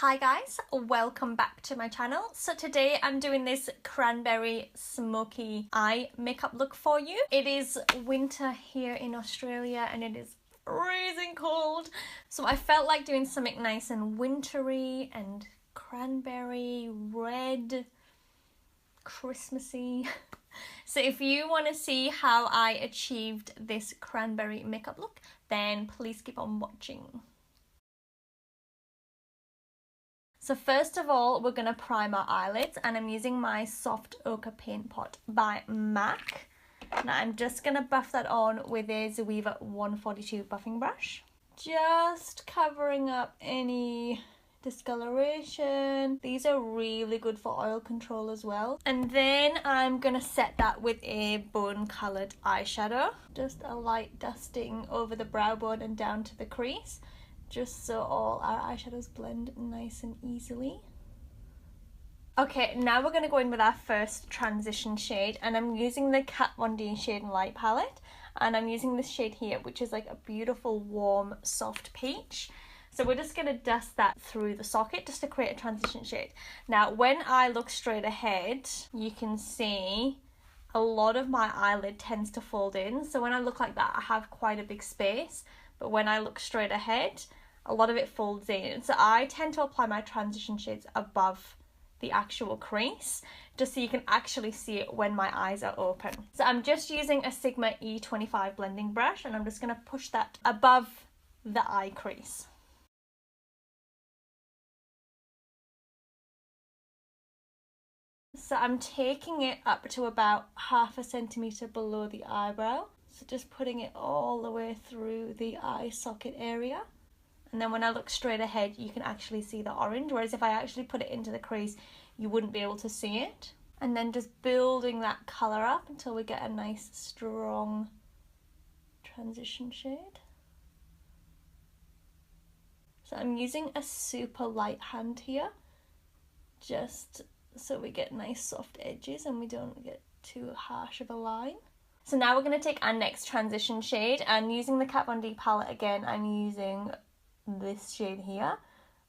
Hi guys, welcome back to my channel. So today I'm doing this Cranberry Smokey eye makeup look for you. It is winter here in Australia and it is freezing cold. So I felt like doing something nice and wintry and cranberry, red, Christmassy. So if you want to see how I achieved this cranberry makeup look, then please keep on watching. So first of all, we're going to prime our eyelids, and I'm using my Soft Ochre Paint Pot by MAC. Now I'm just going to buff that on with a Zoeva 142 buffing brush. Just covering up any discoloration. These are really good for oil control as well. And then I'm going to set that with a bone coloured eyeshadow. Just a light dusting over the brow bone and down to the crease, just so all our eyeshadows blend nice and easily. Okay, now we're going to go in with our first transition shade, and I'm using the Kat Von D Shade and Light palette, and I'm using this shade here, which is like a beautiful warm soft peach. So we're just going to dust that through the socket just to create a transition shade. Now when I look straight ahead, you can see a lot of my eyelid tends to fold in, so when I look like that I have quite a big space, but when I look straight ahead a lot of it folds in. So I tend to apply my transition shades above the actual crease, just so you can actually see it when my eyes are open. So I'm just using a Sigma E25 blending brush, and I'm just going to push that above the eye crease. So I'm taking it up to about 1/2 centimetre below the eyebrow. So just putting it all the way through the eye socket area. And then when I look straight ahead, you can actually see the orange, whereas if I actually put it into the crease, you wouldn't be able to see it. And then just building that colour up until we get a nice, strong transition shade. So I'm using a super light hand here, just so we get nice soft edges and we don't get too harsh of a line. So now we're going to take our next transition shade, and using the Kat Von D palette again, I'm using this shade here,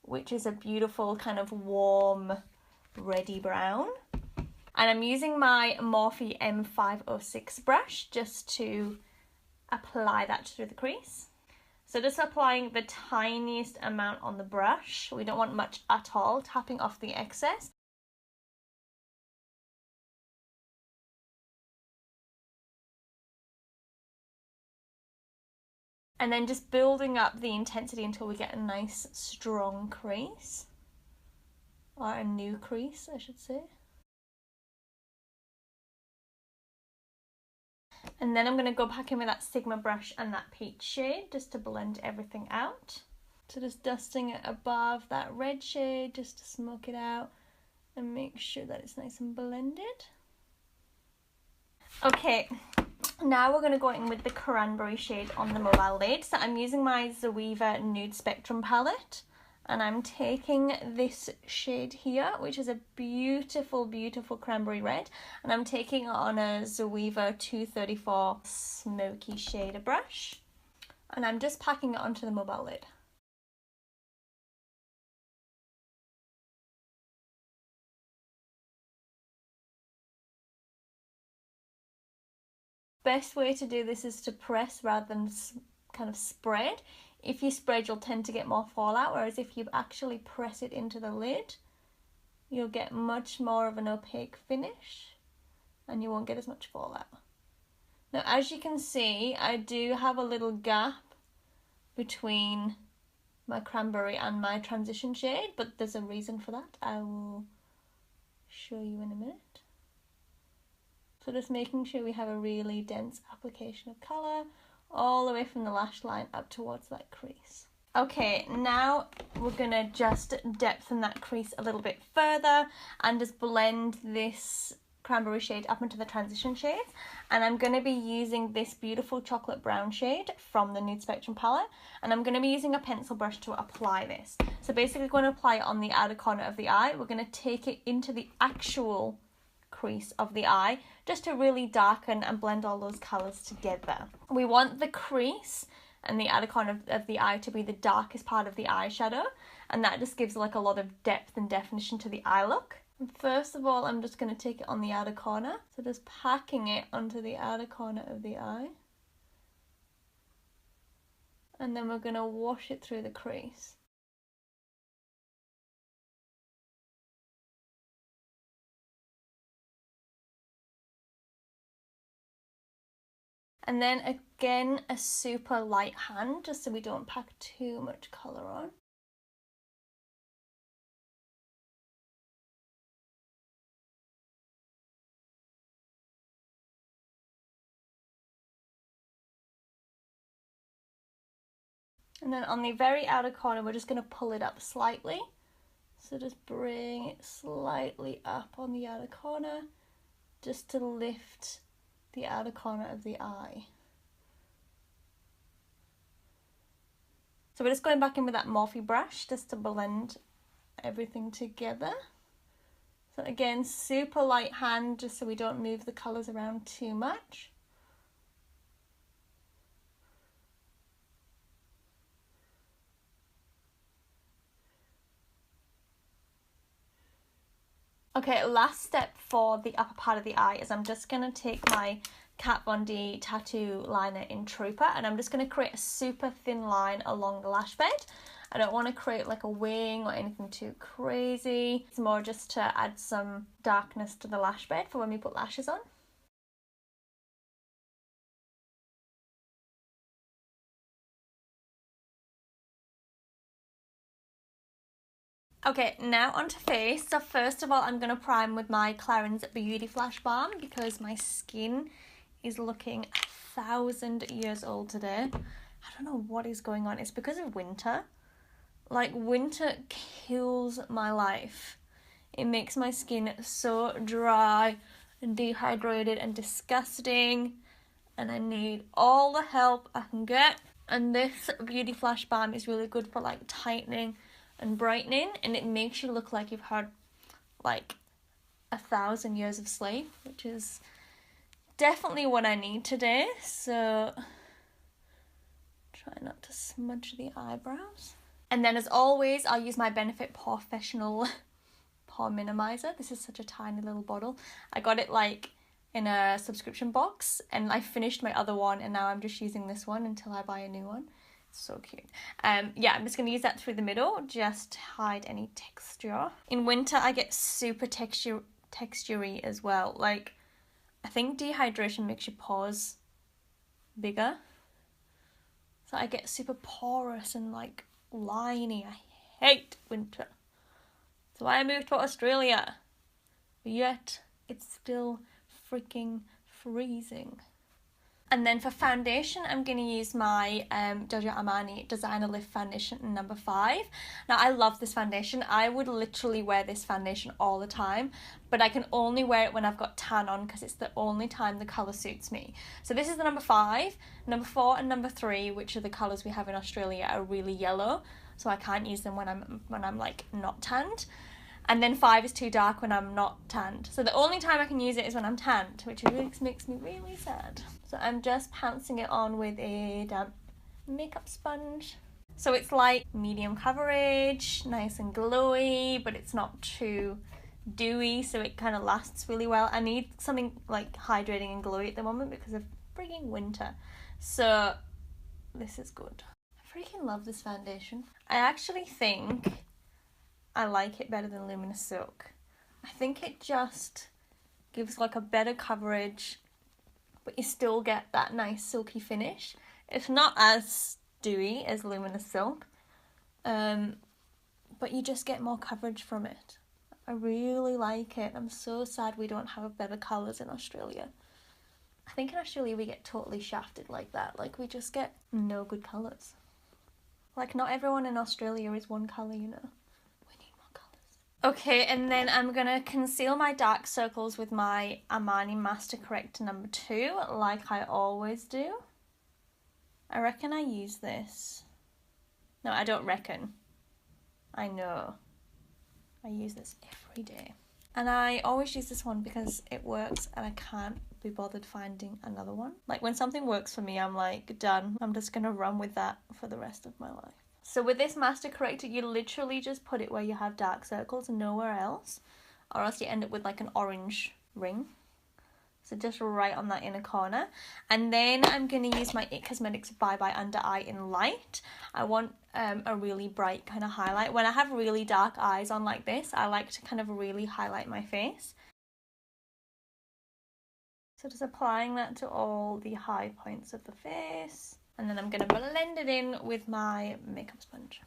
which is a beautiful kind of warm reddy brown, and I'm using my Morphe M506 brush just to apply that through the crease. So just applying the tiniest amount on the brush, we don't want much at all, tapping off the excess. And then just building up the intensity until we get a nice strong crease, or a new crease I should say. And then I'm going to go back in with that Sigma brush and that peach shade just to blend everything out. So just dusting it above that red shade just to smoke it out and make sure that it's nice and blended. Okay. Now we're going to go in with the cranberry shade on the mobile lid. So I'm using my Zoeva Nude Spectrum palette, and I'm taking this shade here, which is a beautiful, beautiful cranberry red, and I'm taking it on a Zoeva 234 Smoky shader brush, and I'm just packing it onto the mobile lid. Best way to do this is to press rather than kind of spread. If you spread, you'll tend to get more fallout, whereas if you actually press it into the lid, you'll get much more of an opaque finish and you won't get as much fallout. Now as you can see, I do have a little gap between my cranberry and my transition shade, but there's a reason for that. I will show you in a minute. So just making sure we have a really dense application of colour all the way from the lash line up towards that crease. Okay, now we're going to just depthen that crease a little bit further and just blend this cranberry shade up into the transition shades. And I'm going to be using this beautiful chocolate brown shade from the Nude Spectrum palette, and I'm going to be using a pencil brush to apply this. So basically we're going to apply it on the outer corner of the eye. We're going to take it into the actual crease of the eye just to really darken and blend all those colours together. We want the crease and the outer corner of the eye to be the darkest part of the eyeshadow, and that just gives like a lot of depth and definition to the eye look. And first of all, I'm just going to take it on the outer corner, so just packing it onto the outer corner of the eye, and then we're going to wash it through the crease. And then again, a super light hand, just so we don't pack too much colour on. And then on the very outer corner, we're just going to pull it up slightly. So just bring it slightly up on the outer corner, just to lift the outer corner of the eye. So we're just going back in with that Morphe brush just to blend everything together. So again, super light hand, just so we don't move the colours around too much. Okay, last step for the upper part of the eye is I'm just going to take my Kat Von D tattoo liner in Trooper, and I'm just going to create a super thin line along the lash bed. I don't want to create like a wing or anything too crazy. It's more just to add some darkness to the lash bed for when we put lashes on. Okay, now onto face. So first of all, I'm going to prime with my Clarins Beauty Flash Balm because my skin is looking 1,000 years old today. I don't know what is going on. It's because of winter. Like, winter kills my life. It makes my skin so dry and dehydrated and disgusting, and I need all the help I can get. And this Beauty Flash Balm is really good for like tightening and brightening, and it makes you look like you've had like 1,000 years of sleep, which is definitely what I need today. So try not to smudge the eyebrows. And then as always, I'll use my Benefit Porefessional Pore Minimiser. This is such a tiny little bottle. I got it like in a subscription box, and I finished my other one, and now I'm just using this one until I buy a new one. So cute. Yeah, I'm just going to use that through the middle, just to hide any texture. In winter, I get super textury as well. Like, I think dehydration makes your pores bigger. So I get super porous and like liney. I hate winter. That's why I moved to Australia. But yet, it's still freaking freezing. And then for foundation, I'm going to use my Giorgio Armani Designer Lift Foundation number 5. Now, I love this foundation. I would literally wear this foundation all the time, but I can only wear it when I've got tan on because it's the only time the colour suits me. So this is the number 5. Number 4 and number 3, which are the colours we have in Australia, are really yellow, so I can't use them when I'm like not tanned. And then 5 is too dark when I'm not tanned. So the only time I can use it is when I'm tanned, which really makes me really sad. So I'm just pouncing it on with a damp makeup sponge. So it's like medium coverage, nice and glowy, but it's not too dewy, so it kind of lasts really well. I need something like hydrating and glowy at the moment because of freaking winter. So this is good. I freaking love this foundation. I actually think I like it better than Luminous Silk. I think it just gives like a better coverage, but you still get that nice silky finish. It's not as dewy as Luminous Silk, but you just get more coverage from it. I really like it. I'm so sad we don't have better colours in Australia. I think in Australia we get totally shafted like that. Like, we just get no good colours. Like, not everyone in Australia is one colour, you know. Okay, and then I'm going to conceal my dark circles with my Armani Master Corrector number 2, like I always do. I reckon I use this. No, I don't reckon. I know. I use this every day. And I always use this one because it works and I can't be bothered finding another one. Like, when something works for me, I'm like, done. I'm just going to run with that for the rest of my life. So with this Master Corrector, you literally just put it where you have dark circles and nowhere else, or else you end up with like an orange ring. So just right on that inner corner. And then I'm going to use my It Cosmetics Bye Bye Under Eye in Light. I want a really bright kind of highlight. When I have really dark eyes on like this, I like to kind of really highlight my face. So just applying that to all the high points of the face. And then I'm going to blend it in with my makeup sponge.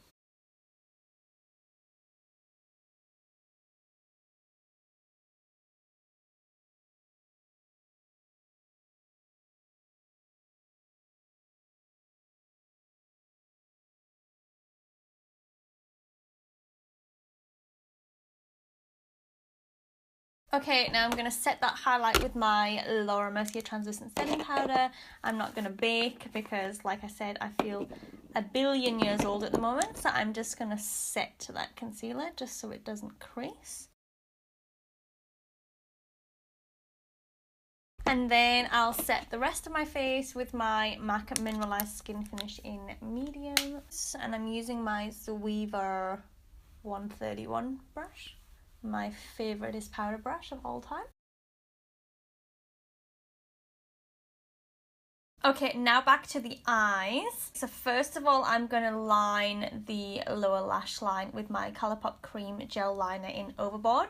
Okay, now I'm going to set that highlight with my Laura Mercier translucent setting powder. I'm not going to bake because, like I said, I feel a billion years old at the moment. So I'm just going to set to that concealer just so it doesn't crease. And then I'll set the rest of my face with my MAC Mineralise Skin Finish in medium. And I'm using my Zoeva 131 brush. My favourite powder brush of all time. Okay, now back to the eyes. So first of all, I'm going to line the lower lash line with my Colourpop Cream Gel Liner in Overboard,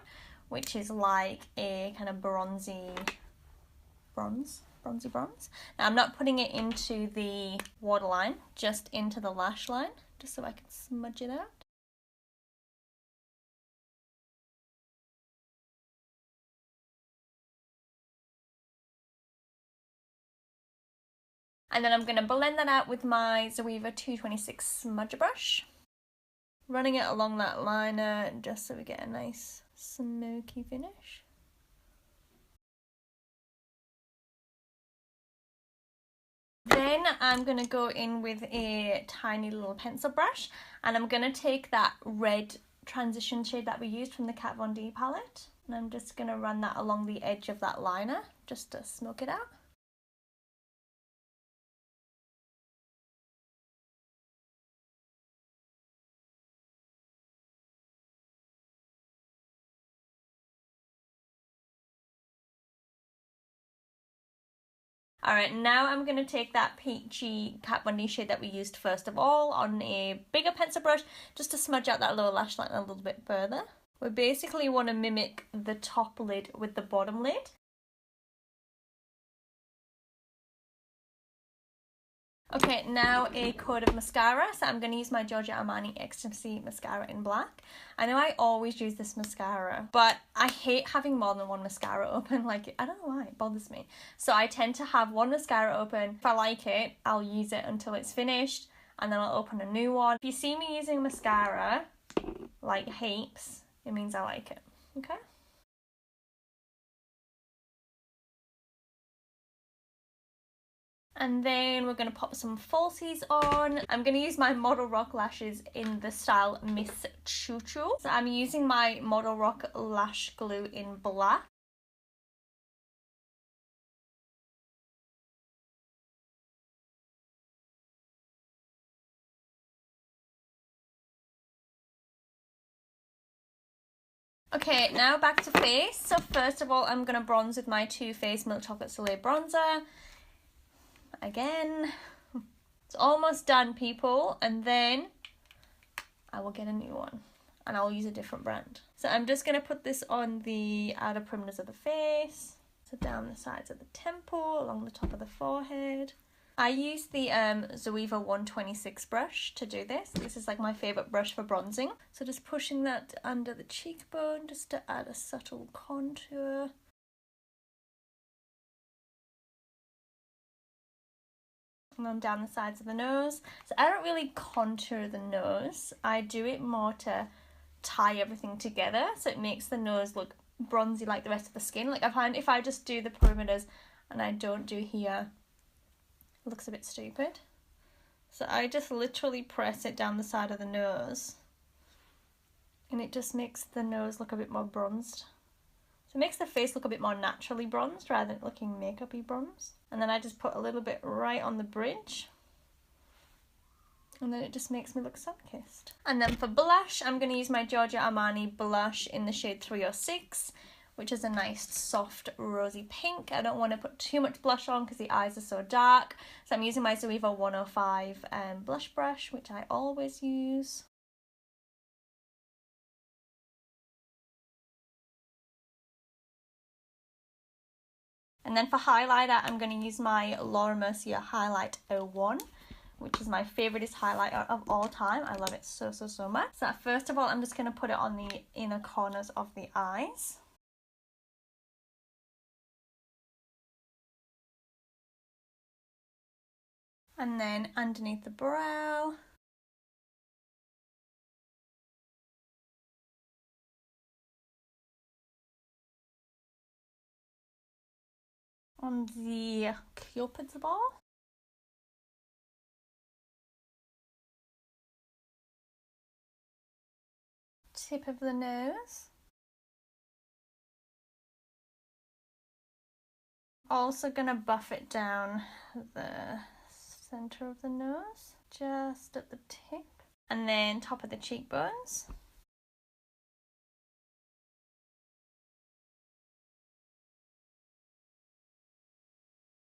which is like a kind of bronzy bronze. Now I'm not putting it into the waterline, just into the lash line, just so I can smudge it out. And then I'm going to blend that out with my Zoeva 226 smudge brush. Running it along that liner just so we get a nice smoky finish. Then I'm going to go in with a tiny little pencil brush. And I'm going to take that red transition shade that we used from the Kat Von D palette. And I'm just going to run that along the edge of that liner just to smoke it out. Alright, now I'm going to take that peachy Kat Von D shade that we used first of all on a bigger pencil brush just to smudge out that lower lash line a little bit further. We basically want to mimic the top lid with the bottom lid. Okay, now a coat of mascara. So I'm going to use my Giorgio Armani Ecstasy mascara in black. I know I always use this mascara, but I hate having more than one mascara open. Like, I don't know why, it bothers me. So I tend to have one mascara open. If I like it, I'll use it until it's finished, and then I'll open a new one. If you see me using mascara, like heaps, it means I like it, okay? And then we're going to pop some falsies on. I'm going to use my Modelrock lashes in the style Miss Choo. So I'm using my Modelrock lash glue in black. Okay, now back to face. So first of all, I'm going to bronze with my Too Faced Milk Chocolate Soleil bronzer. Again, it's almost done, people, and then I will get a new one and I'll use a different brand. So I'm just going to put this on the outer perimeters of the face, so down the sides of the temple, along the top of the forehead. I use the Zoeva 126 brush to do this. This is like my favourite brush for bronzing. So just pushing that under the cheekbone just to add a subtle contour. And then down the sides of the nose. So I don't really contour the nose. I do it more to tie everything together so it makes the nose look bronzy like the rest of the skin. Like I find if I just do the perimeters and I don't do here, it looks a bit stupid. So I just literally press it down the side of the nose and it just makes the nose look a bit more bronzed. So it makes the face look a bit more naturally bronzed rather than looking makeup-y bronzed. And then I just put a little bit right on the bridge. And then it just makes me look sun-kissed. And then for blush, I'm going to use my Giorgio Armani blush in the shade 306, which is a nice soft rosy pink. I don't want to put too much blush on because the eyes are so dark. So I'm using my Zoeva 105 blush brush, which I always use. And then for highlighter, I'm going to use my Laura Mercier Highlight 01, which is my favouriteest highlighter of all time. I love it so, so, so much. So first of all, I'm just going to put it on the inner corners of the eyes. And then underneath the brow. On the Cupid's bow. Tip of the nose. Also gonna buff it down the center of the nose, just at the tip, and then top of the cheekbones.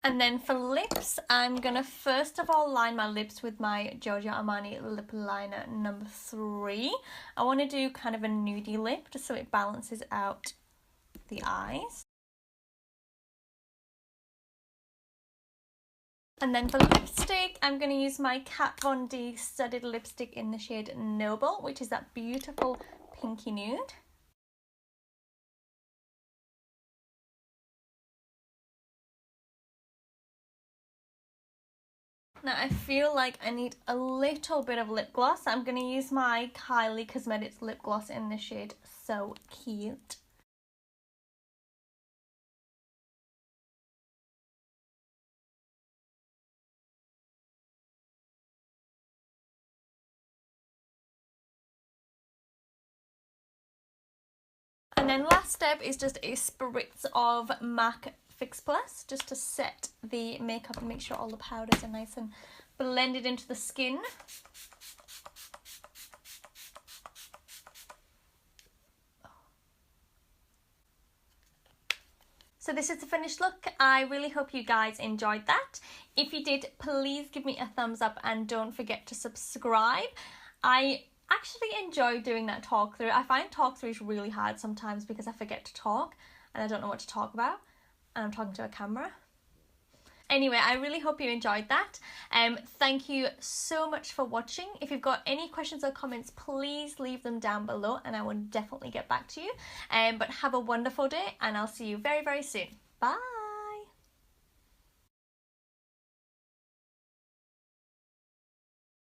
And then for lips, I'm gonna first of all line my lips with my Giorgio Armani lip liner number 3. I want to do kind of a nudie lip just so it balances out the eyes. And then for lipstick, I'm going to use my Kat Von D studded lipstick in the shade Noble, which is that beautiful pinky nude. Now I feel like I need a little bit of lip gloss. I'm going to use my Kylie Cosmetics lip gloss in the shade So Cute. And then last step is just a spritz of MAC Fix Plus just to set the makeup and make sure all the powders are nice and blended into the skin. So this is the finished look. I really hope you guys enjoyed that. If you did, please give me a thumbs up and don't forget to subscribe. I actually enjoy doing that talk through. I find talk throughs really hard sometimes because I forget to talk and I don't know what to talk about and I'm talking to a camera. Anyway, I really hope you enjoyed that. Thank you so much for watching. If you've got any questions or comments, please leave them down below and I will definitely get back to you. But have a wonderful day and I'll see you very, very soon. Bye!